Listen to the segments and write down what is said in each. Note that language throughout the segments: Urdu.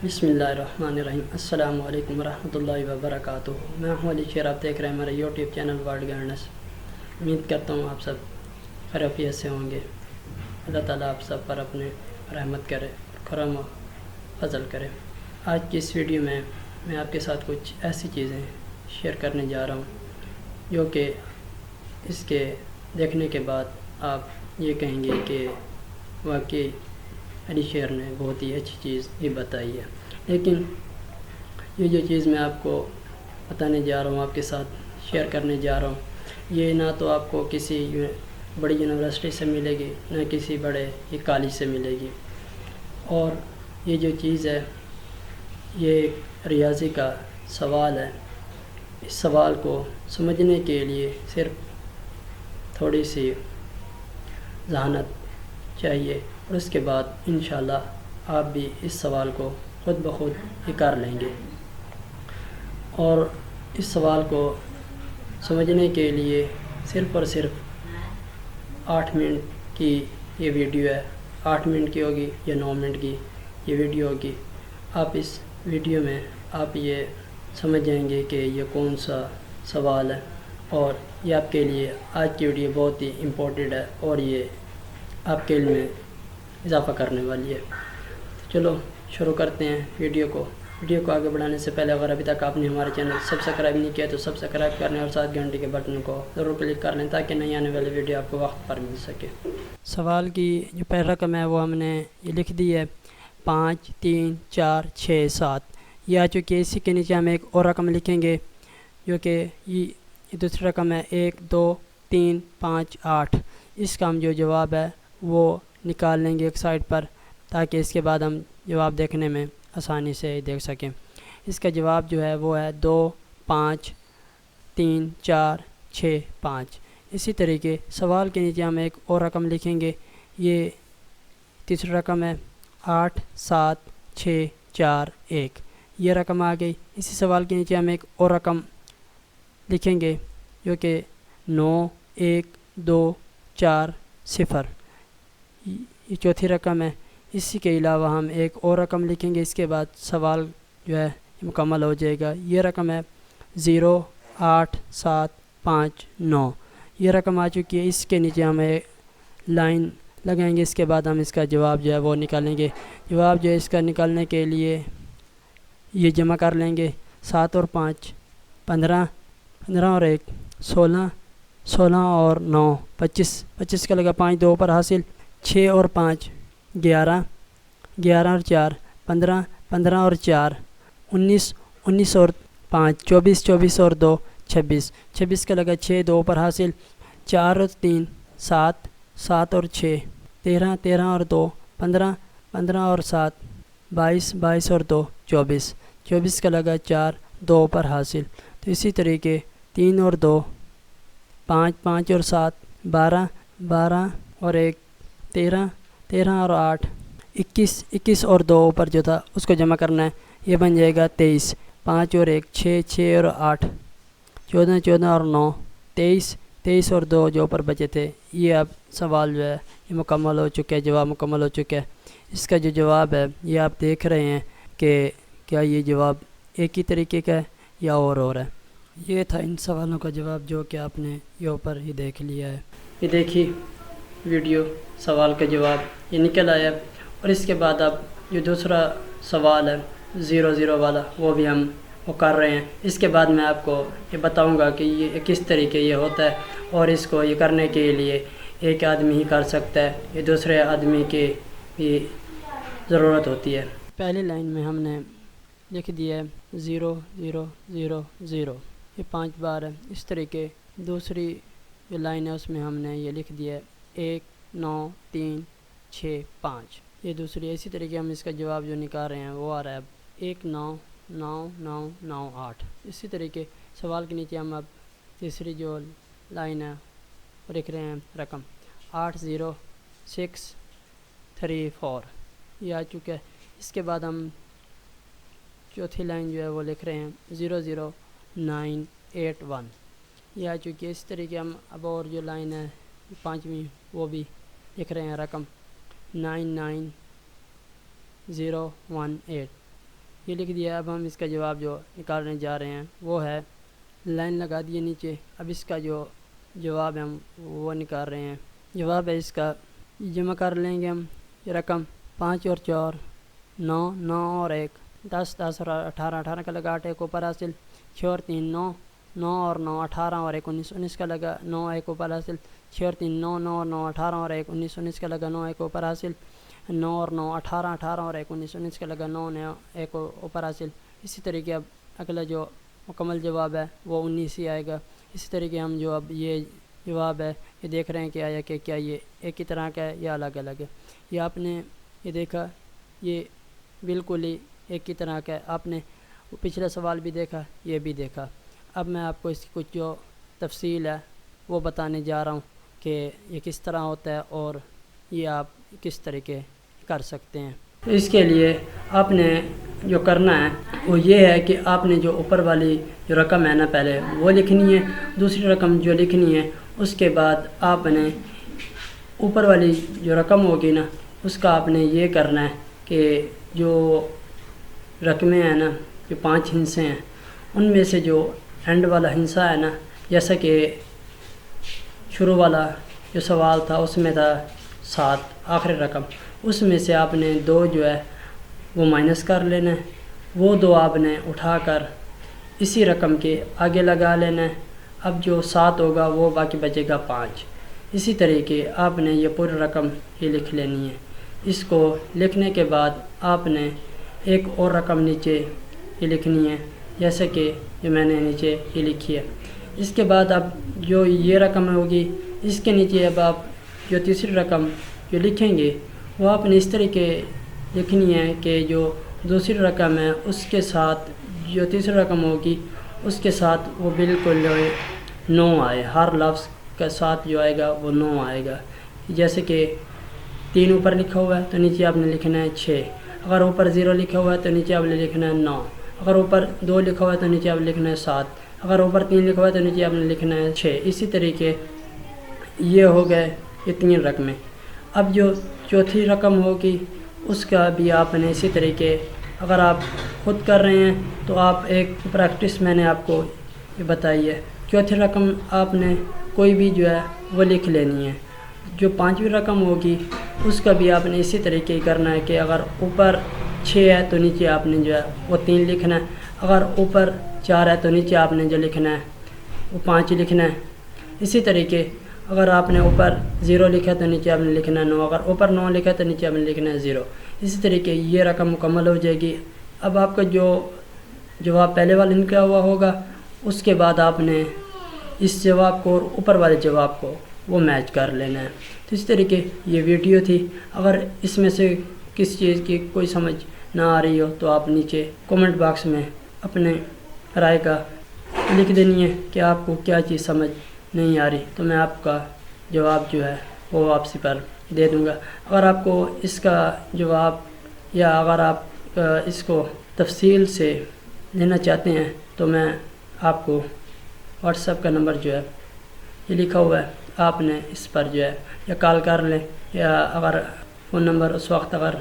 بسم اللہ الرحمن الرحیم۔ السلام علیکم ورحمۃ اللہ وبرکاتہ۔ میں ہوں علی شیر، آپ دیکھ رہے ہیں ہمارا یوٹیوب چینل ورلڈ گائیڈنس۔ امید کرتا ہوں آپ سب خیریت سے ہوں گے۔ اللہ تعالیٰ آپ سب پر اپنے رحمت کرے، کرم و فضل کرے۔ آج کی اس ویڈیو میں آپ کے ساتھ کچھ ایسی چیزیں شیئر کرنے جا رہا ہوں جو کہ اس کے دیکھنے کے بعد آپ یہ کہیں گے کہ واقعی علی شیر نے بہت ہی اچھی چیز یہ بتائی ہے۔ لیکن یہ جو چیز میں آپ کو بتانے جا رہا ہوں، آپ کے ساتھ شیئر کرنے جا رہا ہوں، یہ نہ تو آپ کو کسی بڑی یونیورسٹی سے ملے گی، نہ کسی بڑے کالج سے ملے گی۔ اور یہ جو چیز ہے یہ ایک ریاضی کا سوال ہے۔ اس سوال کو سمجھنے کے لیے صرف تھوڑی سی ذہانت چاہیے، اور اس کے بعد انشاءاللہ آپ بھی اس سوال کو خود بخود ہی کر لیں گے۔ اور اس سوال کو سمجھنے کے لیے صرف اور صرف 8 منٹ کی یہ ویڈیو ہے۔ 8 منٹ کی ہوگی یا 9 منٹ کی یہ ویڈیو ہوگی۔ آپ اس ویڈیو میں آپ یہ سمجھ جائیں گے کہ یہ کون سا سوال ہے، اور یہ آپ کے لیے آج کی ویڈیو بہت ہی امپورٹنٹ ہے، اور یہ آپ کے علم میں اضافہ کرنے والی ہے۔ چلو شروع کرتے ہیں ویڈیو کو آگے بڑھانے سے پہلے اگر ابھی تک آپ نے ہمارے چینل سبسکرائب نہیں کیا تو سبسکرائب کرنے اور ساتھ گھنٹی کے بٹن کو ضرور کلک کر لیں تاکہ نئی آنے والی ویڈیو آپ کو وقت پر مل سکے۔ سوال کی جو پہلا رقم ہے وہ ہم نے یہ لکھ دی ہے 5 3 4 6 7۔ یہ آ چکی ہے۔ اسی کے نیچے ہم ایک اور رقم لکھیں گے جو کہ یہ دوسری رقم ہے 1 2 3 5 8۔ اس کا ہم جو جواب ہے وہ نکال لیں گے ایک سائڈ پر تاکہ اس کے بعد ہم جواب دیکھنے میں آسانی سے دیکھ سکیں۔ اس کا جواب جو ہے وہ ہے 2 5 3 4 6 5۔ اسی طریقے سوال کے نیچے ہم ایک اور رقم لکھیں گے۔ یہ تیسری رقم ہے 8 7 6 4 1۔ یہ رقم آ گئی۔ اسی سوال کے نیچے ہم ایک اور رقم لکھیں گے جو کہ 9 1 2 4 0۔ یہ چوتھی رقم ہے۔ اسی کے علاوہ ہم ایک اور رقم لکھیں گے۔ اس کے بعد سوال جو ہے مکمل ہو جائے گا۔ یہ رقم ہے 0 8 7 5 9۔ یہ رقم آ چکی ہے۔ اس کے نیچے ہم لائن لگائیں گے۔ اس کے بعد ہم اس کا جواب جو ہے وہ نکالیں گے۔ جواب جو ہے اس کا نکالنے کے لیے یہ جمع کر لیں گے۔ 7 اور 5 15، 15 اور 1 16، 16 اور 9 25، 25 کا لگا 5 2 پر حاصل، 6 اور 5 11، 11 اور 4 15، 15 اور 4 19، 19 اور 5 24، 24 اور 2 26، 26 کا لگا 6 2 پر حاصل، 4 اور 3 7، 7 اور 6 13، 13 اور 2 15، 15 اور 7 22، 22 اور 2 24، 24 کا لگا 4 2 پر حاصل۔ تو اسی طریقے 3 اور 2 5، 5 اور 7 12، 12 اور 1 13، 13 اور 8 21، 21 اور 2 اوپر جو تھا اس کو جمع کرنا ہے۔ یہ بن جائے گا 23، 5 اور 1 6، 6 اور 8 14، 14 اور 9 23، 23 اور 2 جو اوپر بچے تھے۔ یہ اب سوال جو ہے یہ مکمل ہو چکا ہے، جواب مکمل ہو چکا ہے۔ اس کا جو جواب ہے یہ آپ دیکھ رہے ہیں کہ کیا یہ جواب ایک ہی طریقے کا ہے یا اور ہے۔ یہ تھا ان سوالوں کا جواب جو کہ آپ نے یہ اوپر ہی دیکھ لیا ہے۔ یہ دیکھیے ویڈیو، سوال کا جواب یہ نکل آیا۔ اور اس کے بعد اب جو دوسرا سوال ہے 0 0 والا وہ بھی ہم کر رہے ہیں۔ اس کے بعد میں آپ کو یہ بتاؤں گا کہ یہ کس طریقے یہ ہوتا ہے، اور اس کو یہ کرنے کے لیے ایک آدمی ہی کر سکتا ہے، یہ دوسرے آدمی کی بھی ضرورت ہوتی ہے۔ پہلی لائن میں ہم نے لکھ دیا ہے 0 0 0 0، یہ 5 بار ہے۔ اس طریقے دوسری جو لائن ہے اس میں ہم نے یہ لکھ دیا ہے 1 9 3 6 5، یہ دوسری ہے۔ اسی طریقے ہم اس کا جواب جو نکال رہے ہیں وہ آ رہا ہے اب 1 9 9 9 9 8۔ اسی طریقے سوال کے نیچے ہم اب تیسری جو لائن ہے وہ لکھ رہے ہیں رقم 8 0 6 3 4، یہ آ چکا ہے۔ اس کے بعد ہم چوتھی لائن جو ہے وہ لکھ رہے ہیں 0 0 9 8 1، یہ آ چکی ہے۔ اس طریقے ہم اب اور جو لائن ہے پانچویں وہ بھی لکھ رہے ہیں رقم 9 9 0 1 8، یہ لکھ دیا. اب ہم اس کا جواب جو نکالنے جا رہے ہیں وہ ہے لائن لگا دیے نیچے. اب اس کا جو جواب ہے ہم وہ نکال رہے ہیں. جواب ہے اس کا جمع کر لیں گے ہم. یہ رقم 5 اور 4 9 9 اور 1 10 10 اور 18 18 کا لگا 8 1 اوپر حاصل 6 اور 3 9 9 اور 9 18 اور 1 19 19 کا لگا 9 1 اوپر حاصل 6 اور 3 9 9 اور 9 18 اور 1 19 19 کا لگا 9 1 اوپر حاصل 9 اور 9 18 18 اور 1 19 19 کا لگا 9 9 1 اوپر حاصل. اسی طریقے اب اگلا جو مکمل جواب ہے وہ 19 ہی آئے گا. اسی طریقے ہم جو اب یہ جواب ہے یہ دیکھ رہے ہیں کہ آیا کہ کیا یہ ایک ہی طرح کا ہے یا الگ الگ ہے. یہ آپ نے یہ دیکھا یہ بالکل ہی ایک ہی طرح کا ہے. آپ نے پچھلا سوال بھی دیکھا یہ بھی دیکھا. اب میں آپ کو اس کی کچھ جو تفصیل ہے وہ بتانے جا رہا ہوں کہ یہ کس طرح ہوتا ہے اور یہ آپ کس طریقے کر سکتے ہیں. تو اس کے لیے آپ نے جو کرنا ہے وہ یہ ہے کہ آپ نے جو اوپر والی جو رقم ہے نا پہلے وہ لکھنی ہے. دوسری رقم جو لکھنی ہے اس کے بعد آپ نے اوپر والی جو رقم ہوگی نا اس کا آپ نے یہ کرنا ہے کہ جو رقمیں ہیں نا جو 5 ہندسے ہیں ان میں سے جو اینڈ والا ہندسہ ہے نا جیسا کہ شروع والا جو سوال تھا اس میں تھا 7 آخری رقم اس میں سے آپ نے 2 جو ہے وہ مائنس کر لینا ہے. وہ 2 آپ نے اٹھا کر اسی رقم کے آگے لگا لینا ہے. اب جو 7 ہوگا وہ باقی بچے گا 5. اسی طریقے آپ نے یہ پوری رقم یہ لکھ لینی ہے. اس کو لکھنے کے بعد آپ نے ایک اور رقم نیچے یہ لکھنی ہے جیسے کہ جو میں نے نیچے یہ لکھی ہے. اس کے بعد اب جو یہ رقم ہوگی اس کے نیچے اب آپ جو تیسری رقم جو لکھیں گے وہ آپ نے اس طریقے لکھنی ہے کہ جو دوسری رقم ہے اس کے ساتھ جو تیسری رقم ہوگی اس کے ساتھ وہ بالکل 9 آئے. ہر لفظ کے ساتھ جو آئے گا وہ 9 آئے گا. جیسے کہ 3 اوپر لکھا ہوا ہے تو نیچے آپ نے لکھنا ہے 6. اگر اوپر 0 لکھا ہوا ہے تو نیچے آپ نے لکھنا ہے 9. اگر اوپر 2 لکھا ہوا ہے تو نیچے آپ نے لکھنا ہے 7. اگر اوپر 3 لکھا ہوا ہے تو نیچے آپ نے لکھنا ہے 6. اسی طریقے یہ ہو گئے یہ 3 رقمیں. اب جو چوتھی رقم ہوگی اس کا بھی آپ نے اسی طریقے اگر آپ خود کر رہے ہیں تو آپ ایک پریکٹس میں نے آپ کو یہ بتائی ہے. چوتھی رقم آپ نے کوئی بھی جو ہے وہ لکھ لینی ہے. جو 5ویں رقم ہوگی اس کا بھی آپ نے اسی طریقے ہی کرنا ہے کہ اگر اوپر 6 ہے تو نیچے آپ نے جو ہے وہ 3 لکھنا ہے. اگر اوپر 4 ہے تو نیچے آپ نے جو لکھنا ہے وہ 5 لکھنا ہے. اسی طریقے اگر آپ نے اوپر 0 لکھا تو نیچے آپ نے لکھنا ہے 9. اگر اوپر 9 لکھا تو نیچے آپ نے لکھنا ہے 0. اسی طریقے یہ رقم مکمل ہو جائے گی. اب آپ کا جو جواب پہلے والا نکلا ہوا ہوگا اس کے بعد آپ نے اس جواب کو اور اوپر والے جواب کو وہ میچ کر لینا ہے. تو اس طریقے یہ ویڈیو تھی. اگر اس میں سے کسی چیز کی کوئی سمجھ نہ آ رہی ہو تو آپ نیچے کومنٹ باکس میں اپنے رائے کا لکھ دینی ہے کہ آپ کو کیا چیز سمجھ نہیں آ رہی تو میں آپ کا جواب جو ہے وہ واپسی پر دے دوں گا. اگر آپ کو اس کا جواب یا اگر آپ اس کو تفصیل سے لینا چاہتے ہیں تو میں آپ کو واٹس ایپ کا نمبر جو ہے یہ لکھا ہوا ہے آپ نے اس پر جو ہے یا کال کر لیں یا اگر فون نمبر اس وقت اگر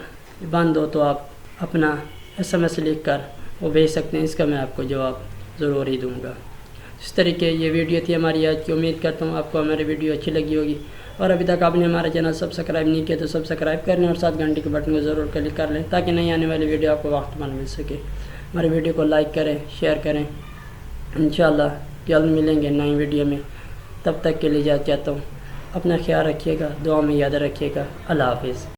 بند ہو تو آپ اپنا SMS لکھ کر وہ بھیج سکتے ہیں. اس کا میں آپ کو جواب ضرور ہی دوں گا. اس طریقے یہ ویڈیو تھی ہماری آج کی. امید کرتا ہوں آپ کو ہماری ویڈیو اچھی لگی ہوگی. اور ابھی تک آپ نے ہمارا چینل سبسکرائب نہیں کیا تو سبسکرائب کر لیں اور ساتھ گھنٹے کے بٹن کو ضرور کلک کر لیں تاکہ نئی آنے والی ویڈیو آپ کو وقت پر مل سکے. ہماری ویڈیو کو لائک کریں شیئر کریں. انشاءاللہ جلد ملیں گے نئی ویڈیو میں. تب تک کے لیے اجازت چاہتا ہوں. اپنا خیال رکھیے گا. دعا میں یاد رکھیے گا. اللہ حافظ.